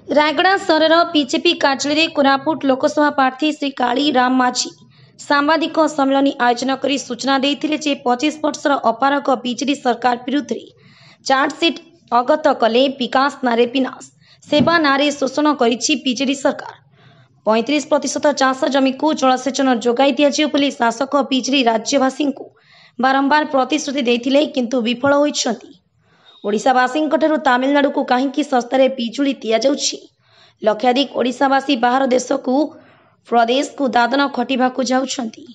रायगड़ा सहर बीजेपी कार्यालय कोरापुट लोकसभा प्रार्थी श्री काली राम माझी सांबादिक सम्मेलन आयोजन कर सूचना देते जे 25 वर्षर अपारग बीजेडी सरकार विरुद्ध चार्जसीट अगत कले विकास नारे विनाश सेवा नारे शोषण करीजेडी सरकार 35% चाष जमी को जलसेचन जोगाई दिज्व शासक बीजेडी राज्यवासी बारंबार प्रतिश्रुति देते किंतु विफल होती। ओडिशावासी तमिलनाडु को कहीं सस्तार बिजुली दि जाउछि। लक्षाधिक ओडिशावासी बाहर देश को प्रदेश को दादन खटिबा जाउछंती।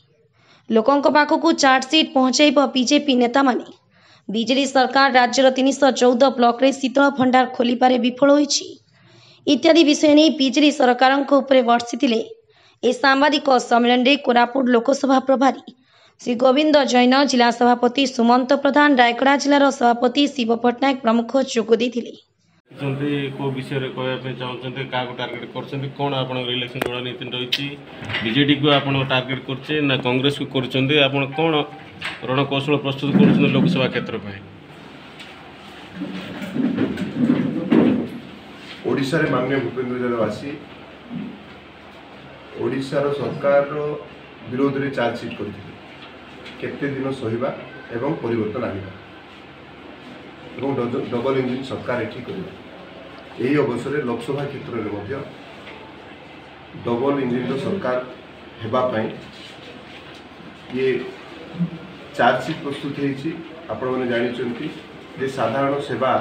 लोकंक पाखकु चार्जसीट पहुंचाइब बीजेपी नेता माने। बीजेडी सरकार राज्यर 314 ब्लॉक रे शीतल भंडार खोलिबारे विफल होइछि इत्यादि विषय नहीं बीजेडी सरकार वर्षिथिले। ए सांबादिक सम्मेलन रे कोरापुट लोकसभा प्रभारी श्री गोविंद जैन, जिला सभापति सुमंत प्रधान, रायगड़ा जिलार सभापति शिव पट्टनायक प्रमुख जोग देथिले। को विषय रे कहबे चाहछन्ते का को टार्गेट करछन्ते कोन आपण इलेक्शन रणनीति रहिछि बीजेडी को आपण टार्गेट करछे ना कांग्रेस को करछन्ते आपण कोन रणकौशल प्रस्तुत करछन्ते लोकसभा क्षेत्र पे। ओडिशा रे माननीय भूपेंद्र जलवासी ओडिशा रो सरकार रो विरोध रे चार्जशीट करथिले केते दिन सहिबा एवं परिवर्तन आनिबा एवं डबल इंजिन सरकार एठी करिबा। यही अवसर में लोकसभा क्षेत्र में डबल इंजिन सरकार हेबा पई ये चार्जशीट प्रस्तुत होती। आपण मैंने जानी जे साधारण सेवा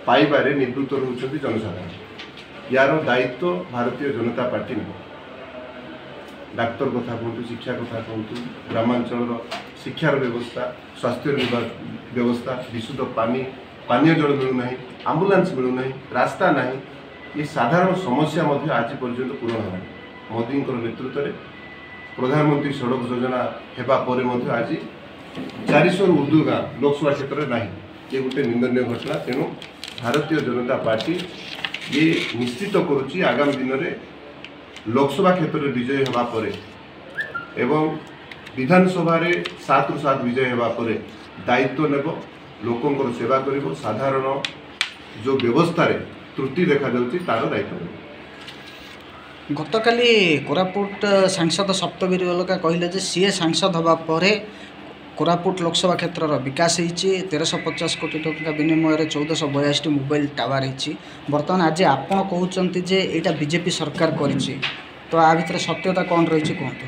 पाइबारे निवृत्त होती जनसाधारण। यार दायित्व भारतीय जनता पार्टी नहीं। डाक्तर कथा कहतु, शिक्षा कथा कहतु, ग्रामांचल शिक्षार व्यवस्था, स्वास्थ्य व्यवस्था, विशुद्ध पानी पानीय जल मिलूना, आंबुलांस मिलूना, रास्ता नहीं, ये साधारण समस्या आज पर्यंत पूरण है। मोदी नेतृत्व में प्रधानमंत्री सड़क योजना हेबा परे आज 400 ऊर्ध्व गाँ लोकसभा क्षेत्र में नहीं। ये गोटे निंदनीय घटना। तेणु भारतीय जनता पार्टी ये निश्चित करुच्ची आगामी दिन में लोकसभा क्षेत्र में विजय हेबा परे एवं विधानसभा 7 रु 7 विजय हेबा परे दायित्व नेब, लोकंकर सेवा करिबो, साधारण जो व्यवस्था रे त्रुटि देखा जाउची तार दायित्व नेब। गतकाली कोरापुट सांसद सप्तगिरी अलका कहले जे सीए सांसद हवा परे कोरापुट लोकसभा क्षेत्र विकास होती। 1350 कोटी टंका विनिमय 1482 मोबाइल टावर होती। बर्तमान आज आपण कहते जे यहाँ बीजेपी सरकार करिछि, तो आ भितर सत्यता कौन रही कहतु।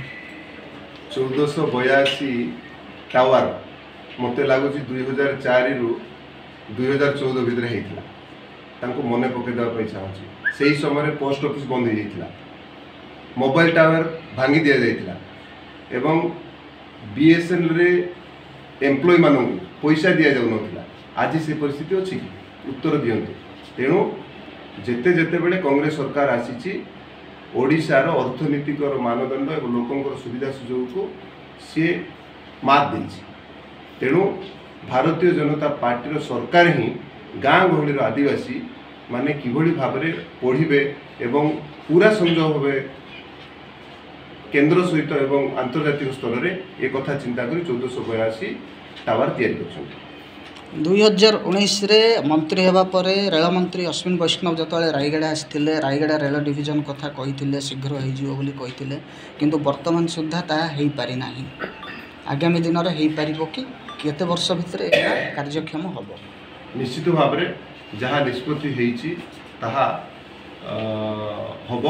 1482 टावर मत लगुच 2004 रु 2014 भितर होता। मन पकईदेवाई चाहूँगी से ही समय पोस्ट ऑफिस बंद हो जाता, मोबाइल टावर भांगी दि जाता एवं बीएसएनएल रे एम्प्लॉय मानू पैसा दि जाऊन। आज से परिस्थिति अच्छी कि उत्तर दियंतु। तेणु जेते जेते बेले कांग्रेस सरकार आसी ओडिशार अर्थनीतिक मानदंड और लोकंकर सुविधा सुजोग को सी मात देछि। तेणु भारतीय जनता पार्टी सरकार ही गाँ गहली आदिवासी माने किभली भाव में पढ़े एवं पूरा संजोग भावे केंद्र सहित एवं आंतर्जातिक स्तर में एक कथा चिंता कर 1482 टावर तैयारी कर। 2019 रे मंत्री होगा पर रेल मंत्री अश्विन वैष्णव जो रायगड़ा आसते रायगड़ा रेल डिविजन कथा कही शीघ्र होते किंतु वर्तमान सुधा ताहा पारि ना। आगामी दिन में हो पार कि केते वर्ष भितर कार्यक्षम हम निश्चित भाव में जहाँ निष्पत्ति होती ताहा हब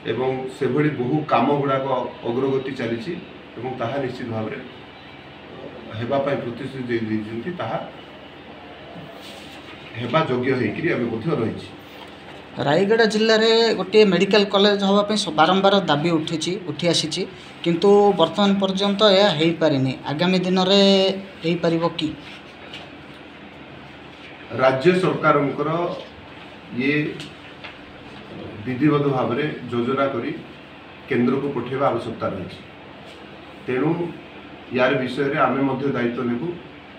एवं से भली बहु काम गुड़ाक अग्रगति चली निश्चित भाव में हेबा पाई प्रतिश्रुति देती ताहा हेबा योग्य होकर रही। रायगड़ा जिले में गोटे मेडिकल कॉलेज हाँपाई बारंबार दाबी उठी आसी किंतु वर्तमान पर्यंत यह हो पारिनी। आगामी दिन में हो पार कि राज्य सरकार ये विधिवत भाव में योजना करी केंद्र को पठेवा आवश्यकता रही। तेणु यार विषय में आम दायित्व नेबू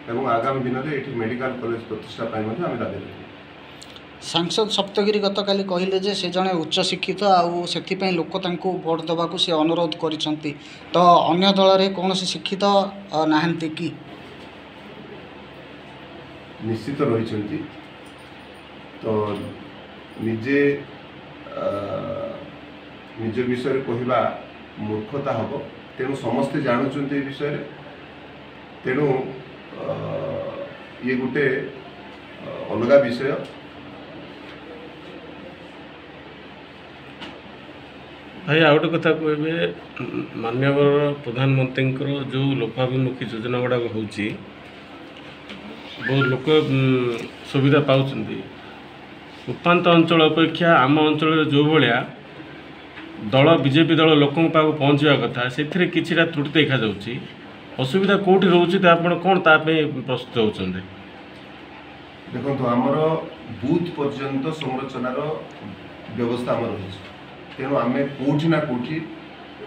एवं आगामी दिन में ये मेडिकल कॉलेज प्रतिष्ठा आम दाबी रखू। सांसद सप्तगिरी गतकाली कहले जे से जड़े उच्च शिक्षित आउ लोक तांको भोट देवाक से अनुरोध करिसंती, तो अन्य दल में कौन शिक्षित नाहंती कि निश्चित रही। तो निजे निज विषय कहवा मूर्खता हम तेणु समस्ते जानुंट ए विषय तेणु ये गोटे अलग विषय। भाई आ गोटे कथा कहबे माननीय प्रधानमंत्री जो लोकाभिमुखी योजना गुड़ाक हो बहुत लोक सुविधा पाँच उपात अंचल अपेक्षा आम अंचल जो भाया दल बीजेपी दल लोक पाक पहुँचा कथा से किसी त्रुटि देखा जाऊँगी असुविधा कौटी रोचे आप कौन ताप प्रस्तुत होते देखो आमर बूथ पर्यंत संरचनार व्यवस्था आम रही तेणु आम कौटी ना कौटी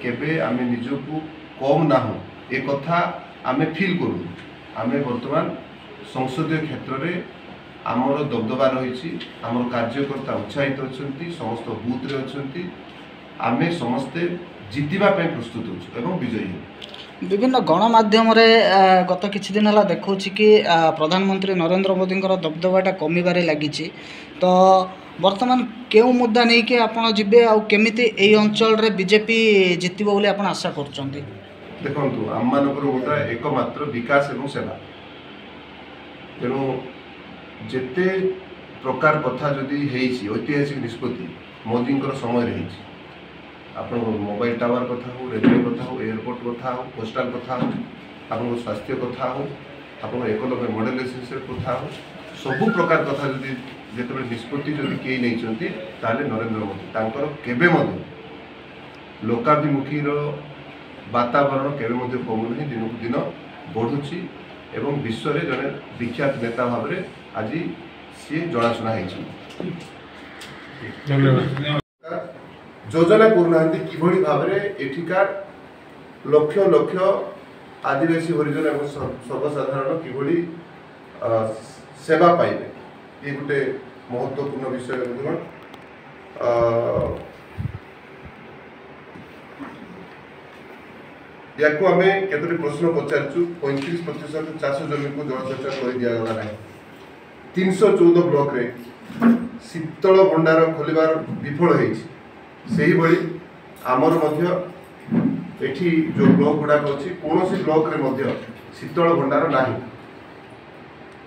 केबे आम निजको कम ना हो ए कथा आम फिल करूँ आम बर्तमान संसदीय क्षेत्र में आमर दबदबा रही आमर कार्यकर्ता उत्साहित अच्छा समस्त बूथ रे अच्छा आम समस्ते जितवाई प्रस्तुत हो विजयी हो। विभिन्न गणमाध्यम गत किछि दिन है देखा कि प्रधानमंत्री नरेंद्र मोदी दबदबाटा कमिबारे लगी तो वर्तमान केउ मुद्दा नहीं कि आपण जिबे आ केमिति एई अंचल रे बीजेपी जितबो बोली आपण आशा करचंती। देखंतु आम मानकर मुद्दा एकमात्र विकास एवं सेवा तेणु जेते प्रकार कथा जदि हेइछि ऐतिहासिक निष्पत्ति मोदी समय रही आप मोबाइल टावर कथा हो रेलवे कथा हो एयरपोर्ट कथा हो पोस्टाल कथा हो आप स्वास्थ्य कथा हो आप एकलव्य मॉडल रेसिडेंशियल कथा हो सबु प्रकार कथा जदि जिते निष्पत्ति जदि कई नहीं ताले नरेंद्र मोदी तांकर केबे मध्य लोकाभिमुखी वातावरण केबे कमुना दिन को दिन बढ़ुची एवं विश्व में जड़े विख्यात नेता भाव में आज सी जनाशुना योजना करूना कि भाव में एठिकार लक्ष लक्ष आदिवासी हरिजन एवं सर्वसाधारण कि सेवा पाइबे ये गोटे महत्वपूर्ण विषय या आम केतोटी प्रश्न पचारू 35% चाष जमी को जलसेचन कर दिगला ना 314 ब्लॉक रे शीतल भंडार खोलिबार विफल होई आमर मध्य एठी जो ब्लॉक गुड़ाक अच्छी कौन सी ब्लॉक रे मध्य शीतल भंडार नाही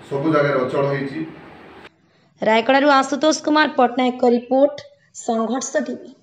सबु जगह अचल होई। रायगढ़ आशुतोष कुमार पट्टनायक रिपोर्ट संघर्ष टीवी।